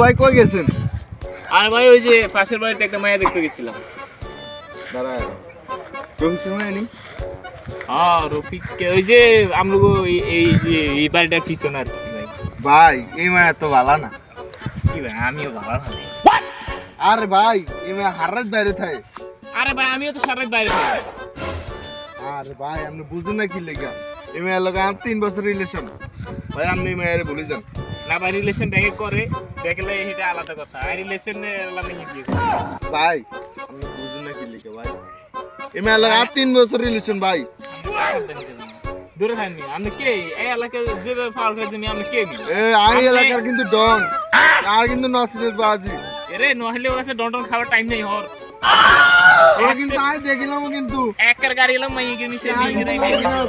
ভাই কই গেছেন? আর ভাই ওই যে পাশের বাড়িতে একটা মায়া দেখতে গেছিলাম। দাঁড়া রফিক সময় নি হ্যাঁ রফিক ওই যে আমগো এই যে এই বাড়িটার পিছনে আর কি ভাই। ভাই এই মায়া তো ভালো না। কি ভাই আমিও ভালো না। আরে ভাই এই মায়া হারাত বাইরে থাকে। আরে ভাই আমিও তো সারাই বাইরে থাকি। আরে ভাই আপনি বুঝুন না কি লেগা এই মায়ের লগে আমার 3 বছর রিলেশন। ভাই আপনি এই মায়ের বলে যান না ভাই রিলেশন ব্যাগে করে দেখলে এটা আলাদা কথা। আর রিলেশন লামে কি ভাই আপনি বুঝুন না কি লেগা ভাই এই মায়ের লগে আমার 3 বছর রিলেশন ভাই। দূরে থাকবি আপনি কে এই এলাকায় যেভাবে ফাউল করে তুমি আপনি কে নি এই এলাকার কিন্তু ডন আর কিন্তু নসিরত বাজি এরে নহলে ওর কাছে ডন্টন খাওয়ার টাইম নেই হর ওরা কিন্তু আই দেখিলাম কিন্তু একের গাড়ি এলাম মাইকে নিচে আই দেখিলাম